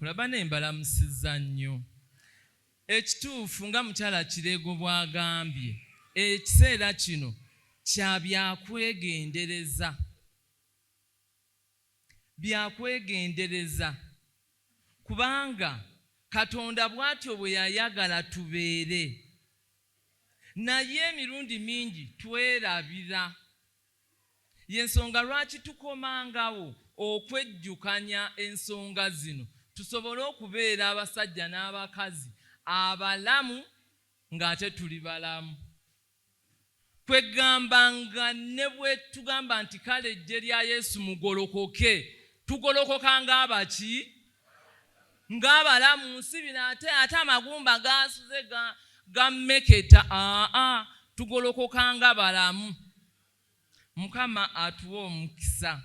okulaba nembalamusiza nnyo. Ekituufu nga Mukyala Kirego bw'agambye, ekiseera kino kya byakwegendereza. Byakwegendereza kubanga Katonda bw'atyo bwe yayagala tubeere. Naye emirundi mingi twerabira. Y'ensonga lwaki tukomangawo okwejjukanya ensonga zino, tusobole okubeera abasajja n'abakazi abalamu ng'ate tuli balamu. Kwegamba ne bwe tugamba nti kale ejje lya Yesu mugolokoke, tugolokoka ng'abaki? Ng'abalamu. Si bino ate amagumba gasuze gammeketa. Tugolokoka ng'abalamu. Mukama atuwa omukisa.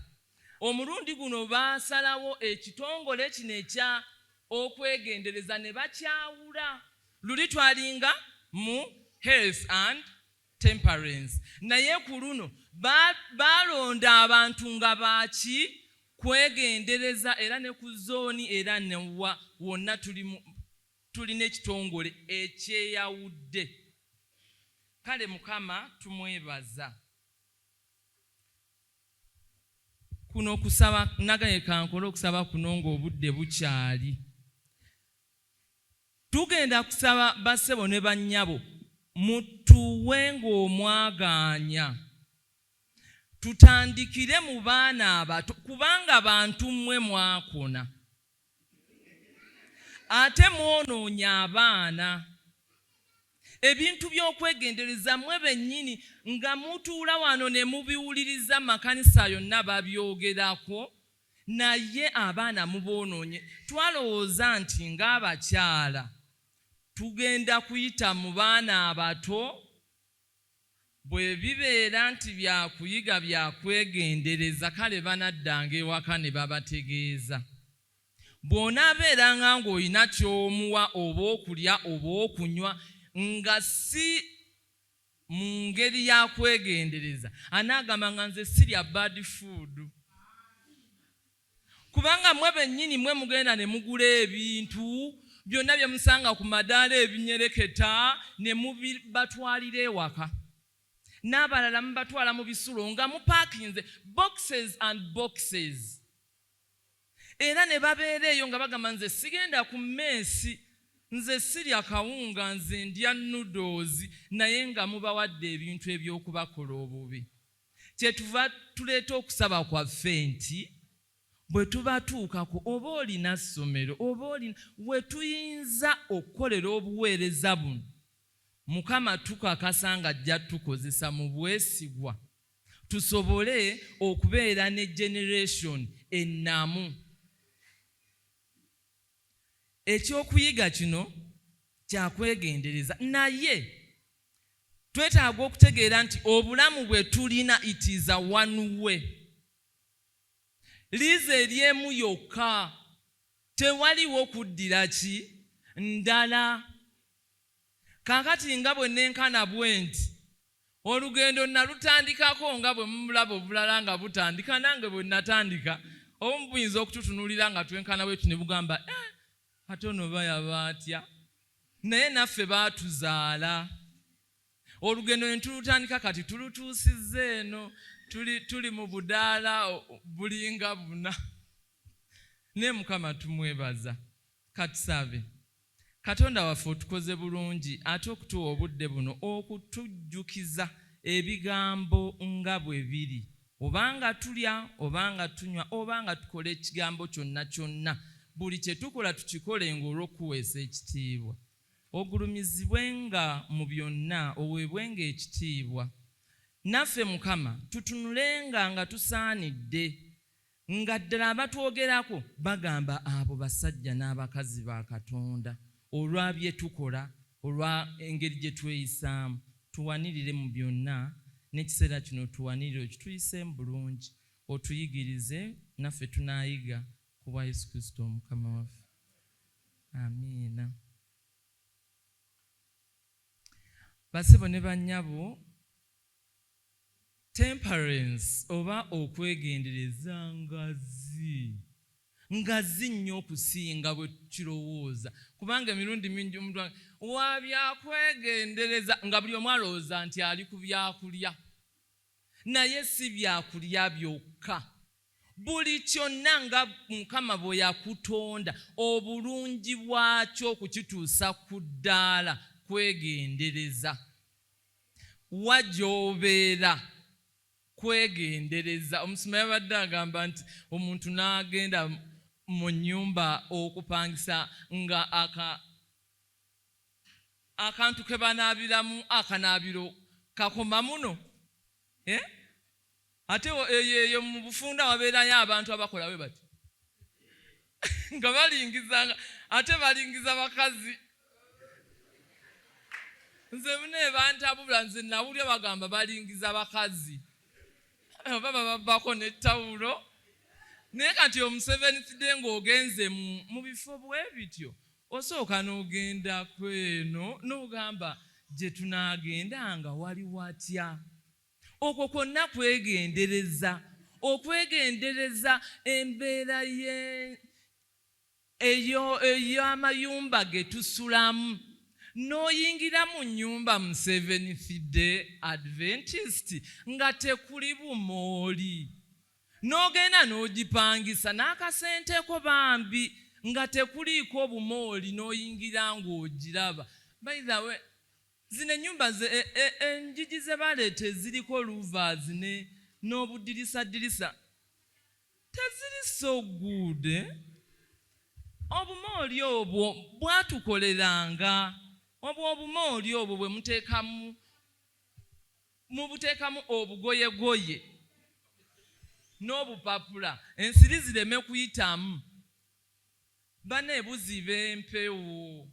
Omulundi guno baasalawo ekitongole kino ekya okwegendereza ne bakyawula. Luli twalinga mu health and temperance. Naye ku luno balonda abantu nga baki kwegendereza, era ne ku zooni era ne wonna tulina ekitongole ekyeyawudde. Kale Mukama tumwebaza. Kuno okusaba nagaye kankole okusaba kuno ng'obudde bukyali. Tugenda kusaba bassebo ne bannyabo mutuwe ng'omwagaanya. Tutandikire mu baana abato kubanga abantu mmwe mwakona. Ate mwonoonya abaana. Ebintu by'okwegendereza mmwe bennyini nga mutuula wano ne mubiwuliriza makanisa yonna babyogerako, naye abaana muboonoonye. Twalowooza nti ng'abakyala tugenda kuyita mu baana abato bwe bibeera nti byakuyiga byakwegendereza, kale banaddanga ewaka ne babategeeza. Bw'onaabeeranga ng'olina ky'omuwa oba okulya oba okunywa nga si mu ngeri ya kwegendereza, anaagamba nga nze sirya bad food. Kubanga mmwe bennyini mmwe mugenda ne mugula ebintu byonna bye musanga ku madaala ebinyereketa ne mubibatwalira ewaka. N'abalala mubatwala mu bisulo nga mupaakinze boxes and boxes. Era ne babeera eyo nga bagamba nze sigenda ku mmeesi, nze sirya kawunga, nze ndya noodles, naye nga mubawadde ebintu eby'okubakola obubi. Kyetuva tuleeta okusaba kwaffe nti bwe tubatuukako oba olina ssomero oba olina we tuyinza okukolera obuweereza buno, Mukama tukakasa nga ajja tukozesa mu bwesigwa, tusobole okubeera ne generation ennamu. Ekyokuyiga kino kyakwegendereza, naye twetaaga okutegeera nti obulamu bwe tulina it is a one way. Liizi eryemu yokka, tewaliwo kuddira ki ndala. Kaakati nga bwe nenkana bwe nti olugendo nalutandikako nga bwe mumulaba obulala nga butandika, nange bwe natandika obumu buyinza okututunulira nga twenkana bwetu ne bugamba ate ono bayaba atya, naye naffe baatuzaala. Olugendo ne tulutandika, kati tulutuusizza eno, tuli mu budaala bulinga buna. Ne Mukama tumwebaza. Katusabe. Katonda waffe otukoze bulungi ate okutuwa obudde buno okutujjukiza ebigambo nga bwe biri, obanga tulya obanga tunywa obanga tukola ekigambo kyonna kyonna, buli kye tukola tukikole ng'olw'okuweesa ekitiibwa. Ogulumizibwenga mu byonna, oweebwenga ekitiibwa. Naffe Mukama tutunulenga nga tusaanidde, nga ddala abatwogerako bagamba abo basajja n'abakazi ba Katonda. Olwa bye tukola, olwa engeri gye tweyisaamu, tuwanirire mu byonna, n'ekiseera kino tuwanirire okituyiseemu bulungi, otuyigirize naffe tunaayiga ku bwa Yesu Kristo Omukama waffe. Amiina. Bassebo ne bannyabo, temperance oba okwegendereza ngazi nga zinyo okusinga bwe kirowooza kubanga emirundi mingi omuntu wa byakwegendereza nga buli omu alowooza nti ali ku byakulya naye si byakulya byokka buli kyonna nga Mukama bwe yakutonda obulungi bwakyo okukituusa ku ddaala kwegendereza wajoobeera kwegendereza omusima yabadde agamba nti omuntu n'agenda mu nnyumba okupangisa nga akantu ke banaabiramu akanaabiro kakoma muno ate eyo mu bufunda wabeerayo abantu abakola bwe bati nga balingizanga ate balingiza bakazi nze mune bantabula nze nawulya bagamba balingiza bakazi oba babako n'ettawulo naye kati omu7th day ng'ogenze mu bifo bwe bityo osooka n'ogenda kweno n'ogamba gye tunaagendanga wali watya okwo kwonna kwegendereza okwegendereza embeera ey'amayumba ge tusulamu n'oyingira mu nnyumba mu 7th day adventist nga tekuli bumooli n'ogenda n'ogipangisa n'akasenteko bambi nga tekuliiko bumooli n'oyingira ng'ogiraba by the way zino ennyumba enjigi ze baleeta eziriko louvers n'obudirisa teziri so good obumooli obwo bwatukoleranga obumooli obwo bwe mubuteekamu obugoyegoye n'obupapula ensiri zireme kuyitamu baneebuziba empewo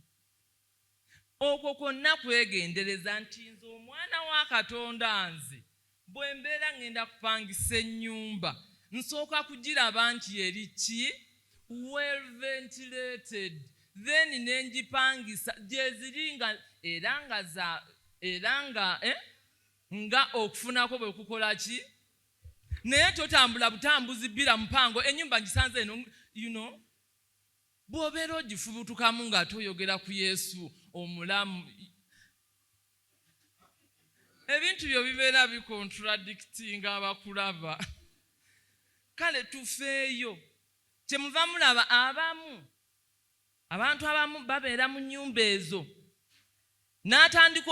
okwo kwonna kwegendereza nti nze omwana wa Katonda nze bwe mbeera ngenda kupangisa ennyumba nsooka kugiraba nti eri ki well ventilated then nenjipangisa gyeziringa era nga okufunako bwe kukola ki naye totambula butambuzi bbira mupango ennyumba ngisanze eno bw'obeera ogifubutukamu nga toyogera ku Yesu omulamu ebintu byo bibeera bikontradictinga abakulaba kale tufeeyo kyemuva mulaba abantu abamu babeera mu nnyumba ezo n'atandika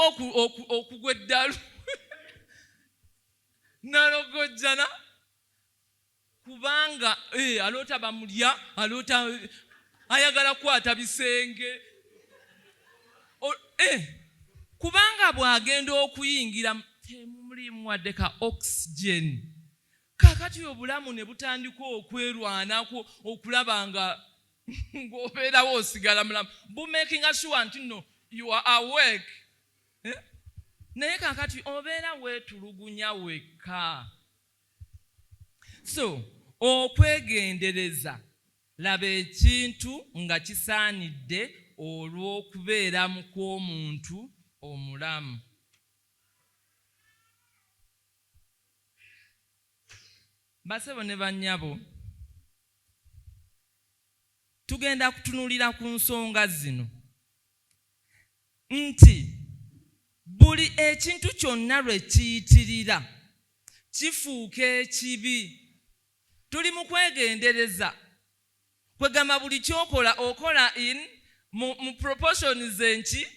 okugwa eddalu nalogojjana kubanga aloota bamulya aloota ayagala kukwata bisenge kubanga bw'agenda okuyingira temulimu wadde ka oxygen kakati obulamu ne butandika okwerwanako okulaba nga ng'obeerawo osigala mulamu bumaking sure nti no you are awake naye kakati obeera weetulugunya wekka so okwegendereza laba ekintu nga kisaanidde olw'okubeeramu kw'omuntu omulamu basebo ne bannyabo tugenda kutunuulira ku nsonga zino nti buli ekintu kyonna lwe kiyitirira kifuuka ekibi tuli mu kwegendereza kwegamba buli kyokola okola mu proportions enki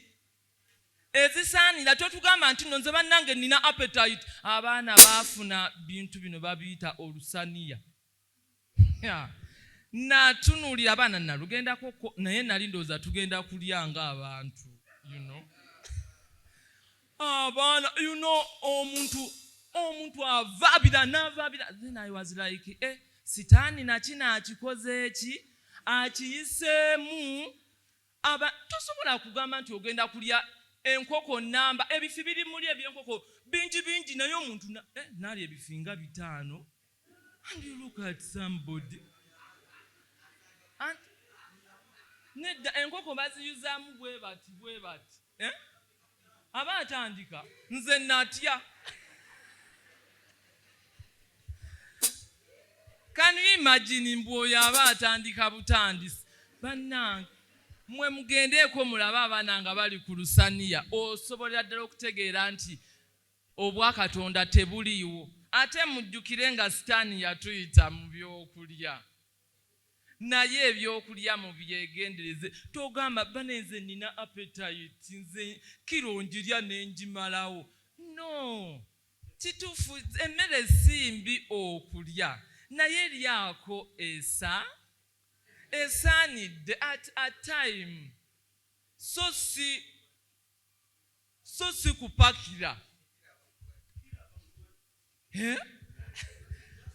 ezisaanira totugamba nti nno nze bannange nina appetite abaana baafuna bintu bino babiyita olusaniya natunuulira abaana nalugendako naye nali ndowooza tugenda kulya nga abantu abaana omuntu avaabira n'avaabira then I was like sitaani nakino akikoze eki akiyiseemu tosobola kugamba nti ogenda kulya enkoko namba ebifi biri muli ebyenkoko bingi naye omuntu nali ebifinga 5 and you look at somebody and nedda enkoko baziyuzaamu bwe bati aba atandika nze natya Can you imagine mboyo aba atandika butandisi? Bannange mwe mugendeeko mulaba abaana nga bali ku lusaniya osobola ddala okutegeera nti obwakatonda tebuliiwo. Ate mujjukire nga Sitaani yatuyita mu byokulya. Naye ebyokulya mu byegendereze. Togamba banenze nina appetite nze kiro njirya nenjimalawo. No. Kituufu emmere simbi okulya. Naye lyako esaanidde at a time. So si kupakira.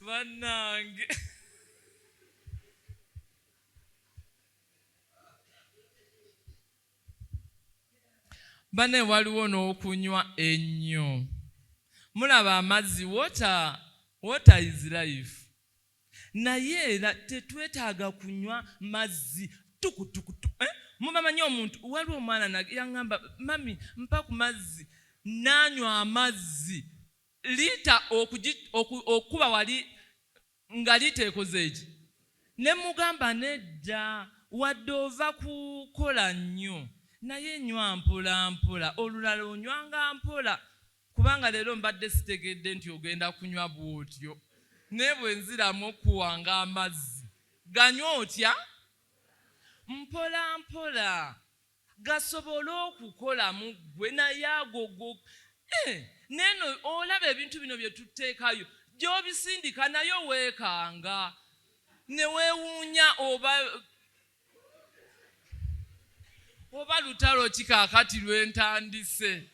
Bannange. Bane waliwo n'okunywa ennyo. Mulaba amazzi water is life. Naye era tetwetaaga kunywa mazzi tukutuku. Mubamanyi omuntu waliwo omwana yangamba mami mpa ku mazzi nanywa amazzi lita okuba wali nga liteekoze eki. Ne mugamba nedda wadde ova kukola nnyo naye nywa mpola mpola olulala onywanga mpola kubanga leero mbadde sitegedde nti ogenda kunywa bw'otyo. Ne bwe nziramu okuwanga amazzi ganywa otya mpola mpola gasobole okukolamu ggwe naye agogo. Neno olaba ebintu bino bye tuteekayo gy'obisindika nayo weekanga ne weewuunya oba lutalo kikaakati lwentandise.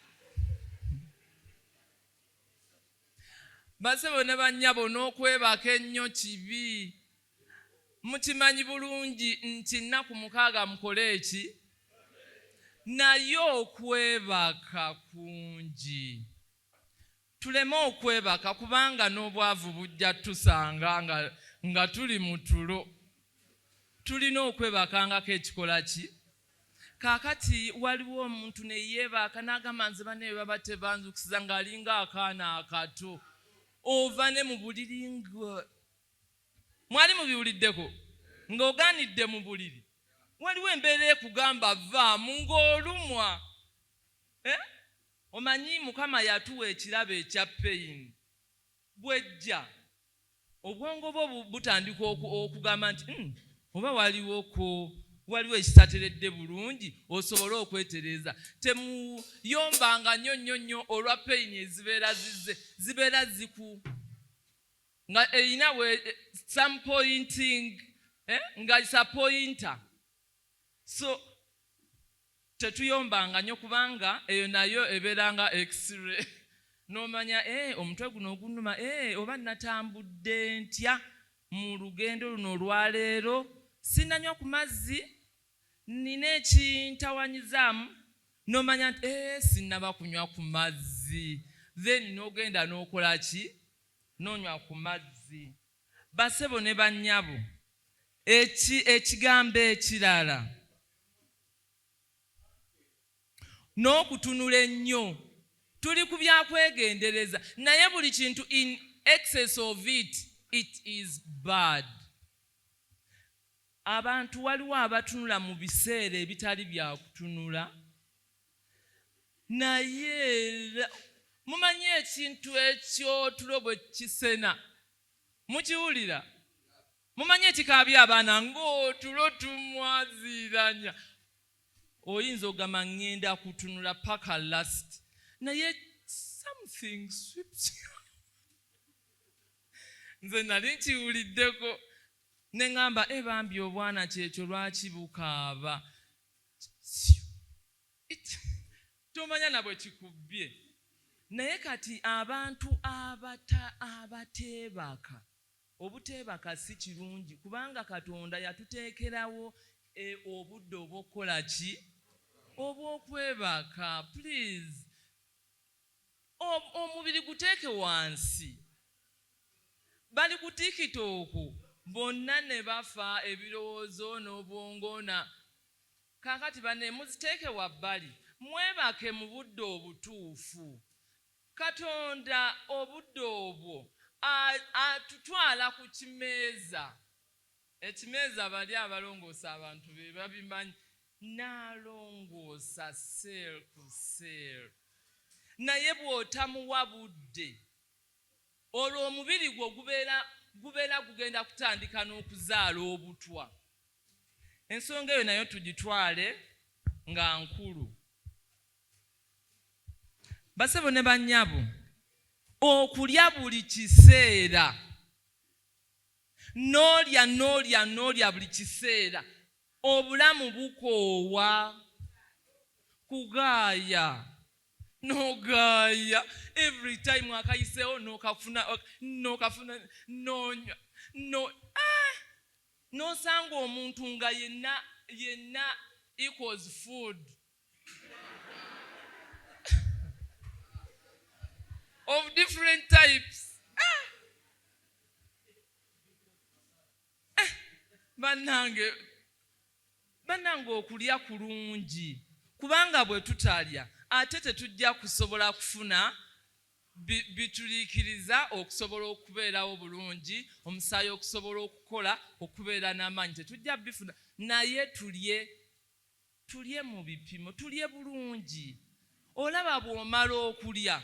Basebo ne bannyabo n'okwebaka ennyo kibi. Mukimanyi bulungi nti nnaku 6 mukole eki? Naye okwebaka kungi. Tuleme okwebaka kubanga n'obwavu bujja tusanga nga tuli mu tulo. Tulina okwebakangako ekikola ki? Kaakati waliwo omuntu ne yeebaka n'agamba nze banne baba tebanzukusiza ng'alinga akaana akato. Ova ne mu buliri mwali mubiwuliddeko ng'ogaanidde mu buliri. Waliwo embeera ekugamba vaamu ng'olumwa. Omanyi Mukama yatuwa ekirabo ekya pain. Bwejja obwongo bwo butandika okugamba nti oba waliwo ekitateredde bulungi osobole okwetereza. Temuyombanga nnyo olwa pain ezibeera zibeera ziku nga erina some pointing nga isa pointer. So tetuyombanga nnyo kubanga eyo nayo ebeeranga x-ray. N'omanya omutwe guno ogunuma oba natambudde ntya mu lugendo luno olwaleero sinanywa ku mazzi nina ekintawanyizaamu. N'omanya nti sinnaba kunywa ku mazzi. Then n'ogenda n'okola ki? N'onywa ku mazzi. Basebo ne bannyabo ekigambo ekirala n'okutunula ennyo. Tuli ku byakwegendereza naye buli kintu in excess of it is bad. Abantu waliwo abatunula mu biseera ebitali bya kutunula. Naye mumanyi ekintu ekyo tulo bwe kisena mukiwulira? Mumanyi ekikaabya abaana ng'otulo tumwaziranya. Oyinza ogamba ngenda kutunula paka last. Naye something sweeps you. Nze nali nkiwuliddeko ne ngamba bambi obwana kyekyo lwaki bukaaba. Tomanya nabwe kikubbye. Naye kati abantu abateebaka. Obuteebaka si kirungi kubanga Katonda yatuteekerawo obudde obw'okukola ki? Obw'okwebaka. Please. Omubiri guteeke wansi. Bali ku TikTok bonna ne bafa ebirowoozo n'obwongo kaakati banne muziteeke wabbali. Mwebake mu budde obutuufu. Katonda obudde obwo atutwala ku kimeeza. Ekimeeza bali abalongoosa abantu be babimanyi. N'alongoosa seel ku seel. Naye bw'otamuwa budde, olwo omubiri gwo gubeera gugenda kutandika n'okuzaala obutwa. Ensonga eyo nayo tugitwale nga nkulu. Basebo ne bannyabo, okulya buli kiseera, n'olya buli kiseera, obulamu bukoowa. Kugaaya n'ogaaya, every time akayiseewo n'okafuna n'onywa n'osanga omuntu nga yenna equals food of different types. Bannange okulya kulungi, kubanga bwe tutalya ate tetujja kusobola kufuna bituliikiriza okusobola okubeerawo bulungi, omusaayi okusobola okukola, okubeera n'amaanyi tetujja bifuna. Naye tulye mu bipimo, tulye bulungi. Olaba bw'omala okulya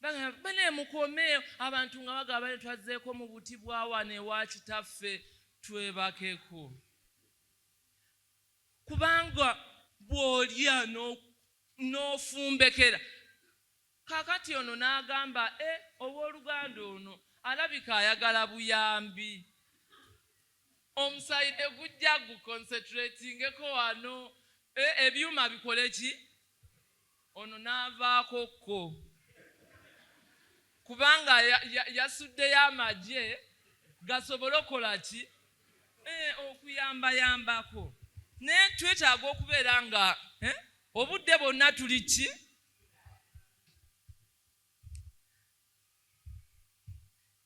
bane mukome, abantu nga bagamba twazzeeko mu buti bwa wano ewa kitaffe, twebakeko. Kubanga bw'olya n'ofumbekera. Kakati ono n'agamba owooluganda ono alabika ayagala buyambi. Omusaayi tegujja guconcentratingeko wano, ebyuma bikole ki? Ono n'avaakokko. Kubanga yasuddeyo amagye gasobole okukola ki? Okuyambayambako. Naye twetaaga okubeera nga obudde bwonna tuli ki?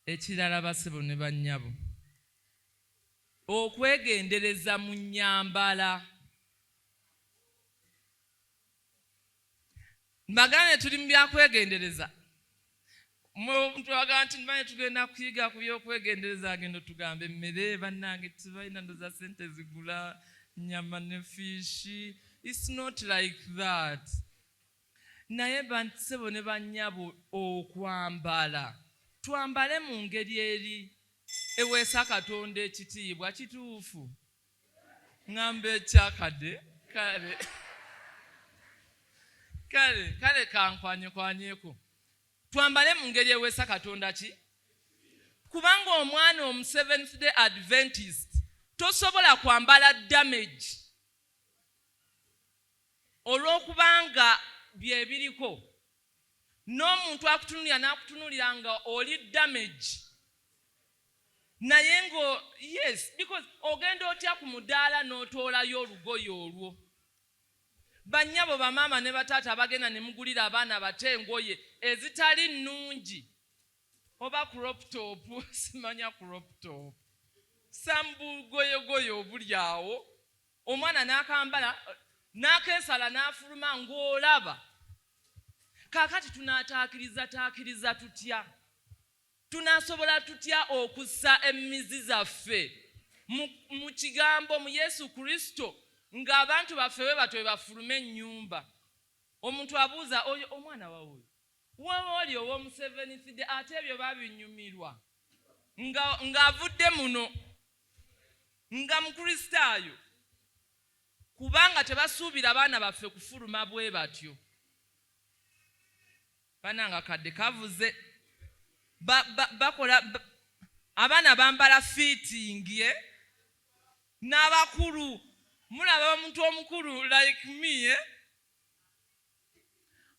Ekirala basebo ne bannyabo, okwegendereza mu nnyambala. Mbagane tuli mu byakwegendereza. Omuntu agamba nti manye tugenda kuyiga ku byokwegendereza, agenda tugambe emmere. Bannange tebalina ndoza ssente zigula nnyama ne fishi. It's not like that. Naye basebo ne bannyabo, okwambala, twambale mu ngeri eri eweesa Katonda ekitiibwa. Kituufu? Ngamba ekyakadde. Kale kankwanyeko. Twambale mu ngeri eweesa Katonda ki? Kubanga omwana omu Seventh Day Adventist tosobola kwambala damage olw'okubanga byebiriko. N'omuntu akutunulira n'akutunulira nga oli damage. Naye ngo yes, because ogenda otya ku mudaala n'otoolayo olugoye olwo. Bannyabo bamaama ne bataata bagenda ne mugulira abaana bato engoye ezitali nnungi, oba crop top, simanya crop top, sambugoyegoye obuli awo, omwana n'akambala n'akeesala n'afuluma ng'olaba. Kaakati tunaataakiriza tutya? Tunasobola tutya okussa emmizi zaffe mu kigambo mu Yesu Kristo ng'abantu baffe bwe batyo bafulume ennyumba? Omuntu abuuza oyo omwana wawe wooli ow'omu Seventh Day, ate ebyo babinyumirwa ng'avudde muno nga mukristaayo, kubanga tebasuubira abaana baffe kufuluma bwe batyo. Bananga kadde kavuze. Bakola abaana bambala fitting n'abakulu. Mulaba omuntu omukulu like me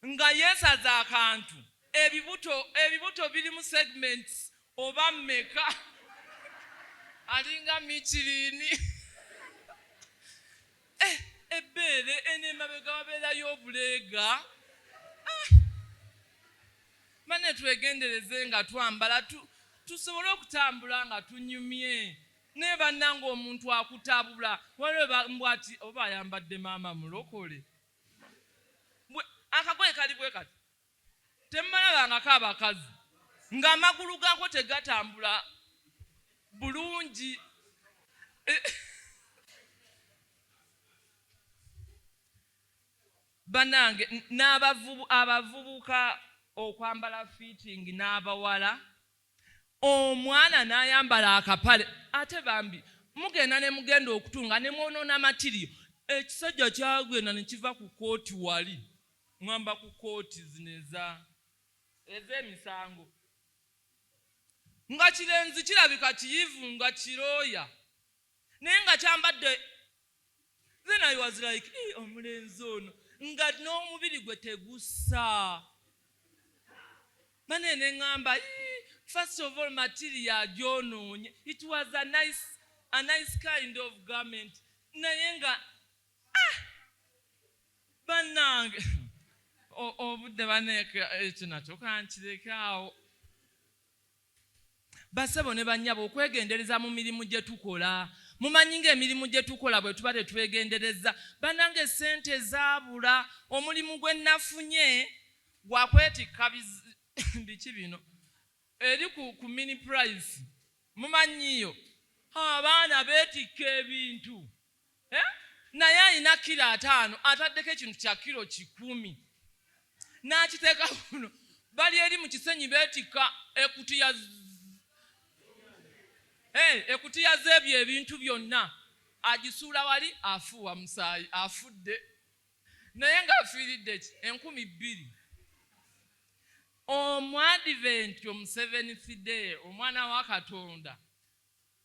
nga yeesaza akantu, ebibuto biri mu segments oba mmeka, alinga Michelin. Ebbeere enemabega wabeerayo obuleega. Mane twegendereze nga twambala tusobole okutambula nga tunyumye. Ne bannanga omuntu akutabula waliwo mbwati oba ayambadde maama mulokole. Akagoye kali bwe kati. Temmalabangako abakazi. ng'amagulu gaako tegatambula bulungi. Banange abavubuka okwambala fitting n'abawala, omwana n'ayambala akapale ate bambi mugenda ne mugenda okutunga ne mwonoona matiriyo. Ekisajja kyagenda ne kiva ku kooti wali, ngamba ku kooti zino ez'emisango, nga kirenzi kirabika kiyivu nga kirooya naye nga kyambadde. Then I was like, omulenzi ono nga n'omubiri gwe tegussa. Mane ne ngamba, first of all material gyonoonye. It was a nice kind of garment. Naye nga bannange obudde baneeka ekyo nakyo kankirekaawo. Basebo ne bannyabo okwegendereza mu mirimu gye tukola. Mumanyi ng'emirimu gye tukola bwe tuba tetwegendereza. Bannange ssente zaabula. Omulimu gwe nafunye gwa kwetikka biki bino eri ku mini price. Mumanyiyo abaana beetikka ebintu naye alina kilo 5 ataddeko ekintu kya kilo 10 n'akiteeka kuno. Bali eri mu kisenyi beetikka ekutiya z'ebyo ebintu byonna. Agisuula wali afuuwa musaayi afudde naye ng'afiiridde ki 2,000. Omuadventi omu 7th day omwana wa Katonda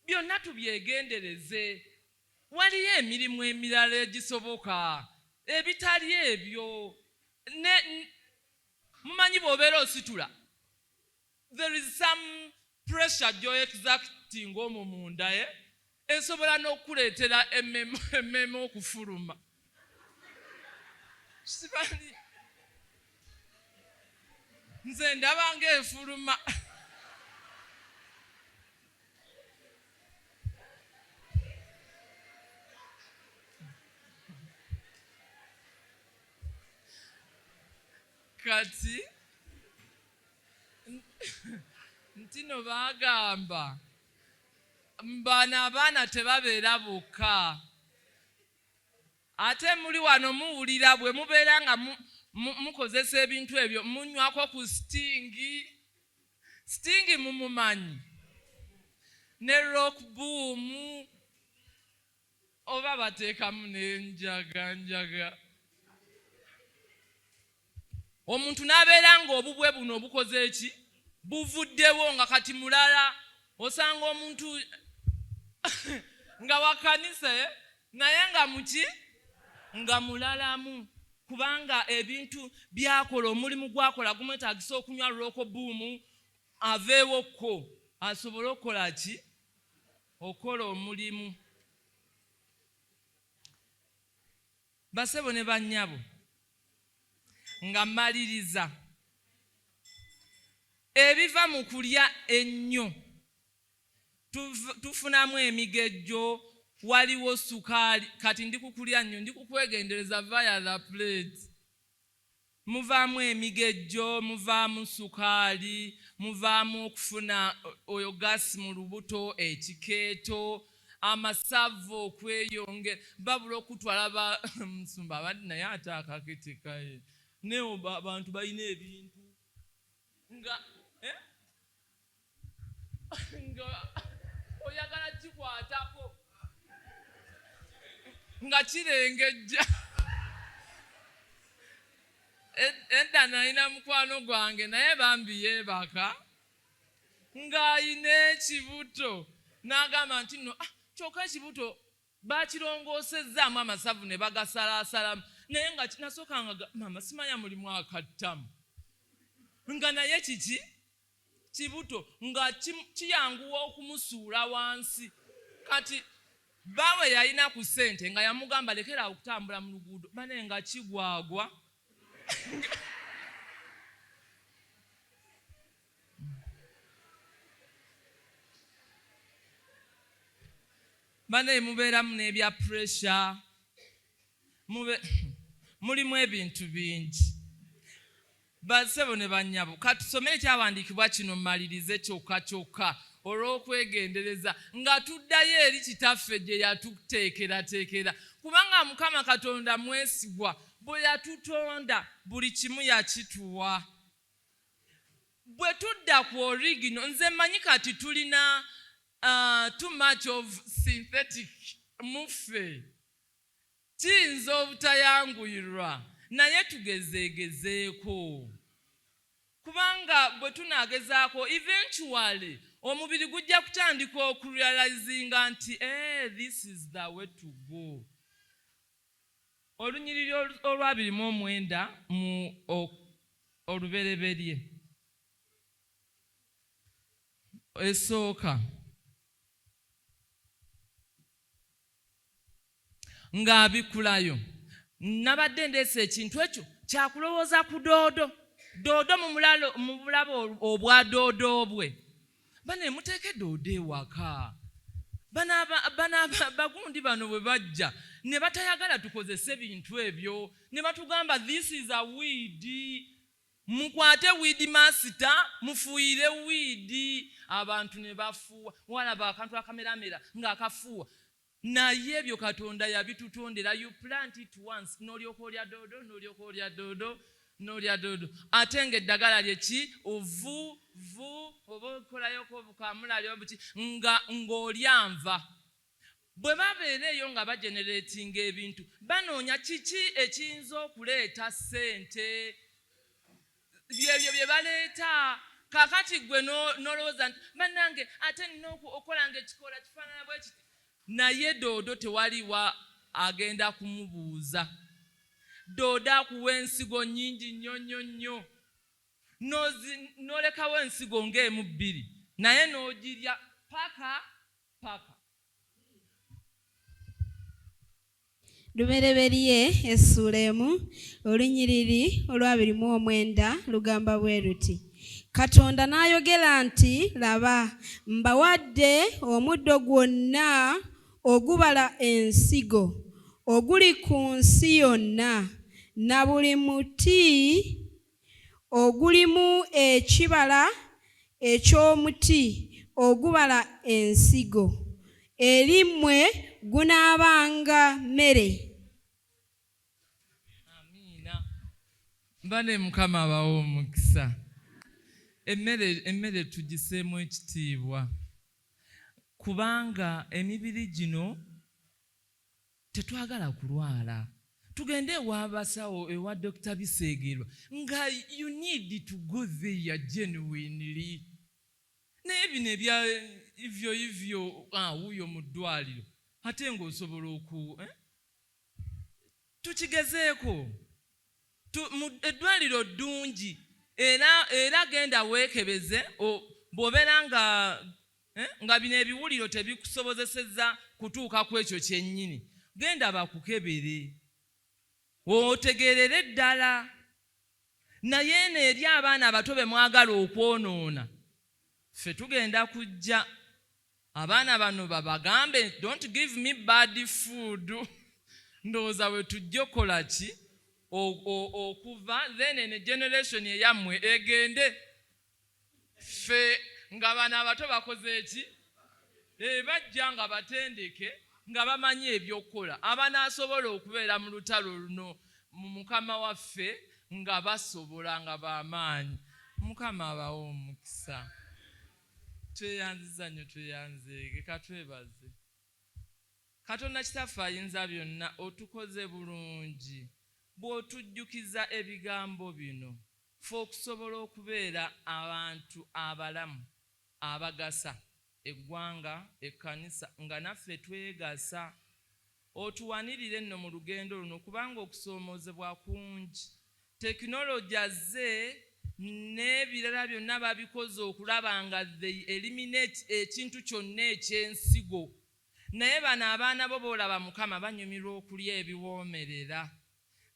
byonna tubyegendereze. Waliyo emirimu emirala egisoboka ebitali ebyo. Mumanyi bw'obeera ositula, there is some pressure gyo exacting omwo munda esobola n'okuleetera emmeme okufuluma. Simanyi nze ndaba ng'efuluma. Kati ntino bagamba bano abaana tebabeera bokka. Ate muli wano muwulira bwe mubeera nga mukozesa ebintu ebyo munywako ku stingi mumumanyi ne rock boom oba bateekamu n'enjaga. Omuntu n'abeera ng'obubwe buno obukoze eki buvuddewo nga kati mulala. Osanga omuntu nga wakanisa naye nga muki nga mulalamu, kubanga ebintu byakola omulimu gwakola gumwetaagisa okunywa lwoko buumu aveewokko asobole okukola ki okola omulimu. Basebo ne bannyabo nga mmaliriza, ebiva mu kulya ennyo tufunamu emigejjo. Waliwo sukaali. Kati ndi kukulya nnyo, ndi kukwegendereza via the plate. Muvaamu emigejjo, muvaamu sukaali, muvaamu okufuna oyo gasi mu lubuto, ekikeeto, amasavu okweyongera. Babula okutwala musumba abadde naye ate akakitikaye newo abantu balina ebintu nga oyagala kikwatako nga kirengejja. Edda nalina mukwano gwange naye bambi yeebaka ng'ayina ekibuto n'agamba nti no kyokka ekibuto bakirongoosezaamu amasavu ne bagasalaasalamu naye nga nasookanga mama simanya mulimu akattamu nga naye kiki kibuto nga kiyanguwa okumusuula wansi. Kati bawe yalina ku ssente nga yamugamba lekera okutambula mu luguudo bane nga kigwagwa. Bane mubeeramu n'ebya pressure, mulimu ebintu bingi. Basebo ne bannyabo katusome ekyawandiikibwa kino mmalirize kyokka olw'okwegendereza nga tuddayo eri kitaffe gye yatuteekerateekera kubanga Mukama Katonda mwesigwa bwe yatutonda buli kimu yakituwa. Bwe tudda ku origino nze mmanyi kati tulina too much of synthetic muffe kiyinza obutayanguyirwa naye tugezeegezeeko kubanga bwe tunaagezaako eventually omubiri gujja kutandika okurealizinga nti this is the way to go. Olunyiriri olw'29 mu olubereberye esooka ng'abikulayo nabadde ndeesa ekintu ekyo kyakulowooza ku doodo mu bulabe obwa doodo bwe bane muteeke doodo ewaka bagundi bano bwe bajja ne batayagala tukozese bintu ebyo ne batugamba this is a weed mukwate weed master mufuuyire weed abantu ne bafuuwa walaba akantu akameramera ng'akafuuwa naye ebyo Katonda yabitutondera you plant it once n'olyoka olya doodo ate ng'eddagala lyeki ovu oba okolayoko obukamulali obuki ng'olya nva. Bwe babeera eyo nga bageneratinga ebintu banoonya kiki ekiyinza okuleeta ssente byebyo bye baleeta. Kakati gwe n'olowooza nti bannange ate nina okolanga ekikola kifaanana bwe kiti naye doodo tewaliwa agenda kumubuuza. Doodo akuwa ensigo nnyingi nnyo n'olekawo ensigo ng'emu bbiri naye n'ogirya paka. Lubereberye essuula emu olunyiriri olw'29 lugamba bwe luti Katonda n'ayogera nti laba mbawadde omuddo gwonna ogubala ensigo oguli ku nsi yonna na buli muti ogulimu ekibala eky'omuti ogubala ensigo eri mmwe gunaabanga mmere. Amiina. Bane Mukama abawa omukisa. Emmere tugiseemu ekitiibwa kubanga emibiri gino tetwagala kulwala. Tugende ewabasawo ewa Dr. Bisegerwa nga you need to go there genuinely. Naye bino ebya ivyo wuyo mu ddwaliro ate ng'osobola tukigezeeko eddwaliro ddungi era genda weekebeze bw'obeera nga bino ebiwuliro tebikusobozesezza kutuuka ku ekyo kyennyini genda bakukebere otegeerere ddala. Naye n'eri abaana abato be mwagala okwonoona ffe tugenda kujja abaana bano babagambe don't give me bad food. Ndowooza we tujja okukola ki okuva then ne generation eyammwe egende ffe nga bano abato bakoze eki bajja nga batendeke nga bamanyi ebyokukola abanaasobola okubeera mu lutalo luno mu Mukama waffe nga basobola nga b'amaanyi. Mukama abawa omukisa. Tweyanziza nnyo tweyanzeege katwebaze. Katonda Kitaffe Ayinza Byonna otukoze bulungi bw'otujjukiza ebigambo bino ffe okusobola okubeera abantu abalamu abagasa eggwanga ekkanisa nga naffe twegasa. Otuwanirire nno mu lugendo luno kubanga okusoomoozebwa kungi. Tekinologi azze n'ebirala byonna babikoze okulaba nga they eliminate ekintu kyonna ekyensigo. Naye bano abaana bo boolaba Mukama banyumirwa okulya ebiwoomerera.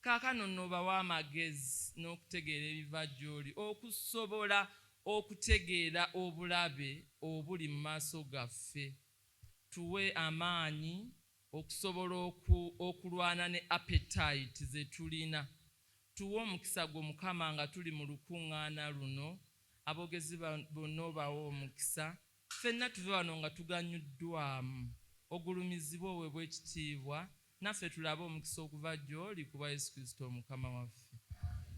Kaakano nno bawa amagezi n'okutegeera ebiva gy'oli okusobola okutegeera obulabe obuli mu maaso gaffe. Tuwe amaanyi okusobola okulwana ne appetite ze tulina. tuwe omukisa gwo Mukama nga tuli mu lukuŋŋaana luno, aboogezi bonna obawa omukisa, ffenna tuve wano nga tuganyuddwamu, ogulumizibwe oweebwa ekitiibwa, naffe tulabe omukisa okuva gy'oli kuba Yesu Kristo Omukama waffe.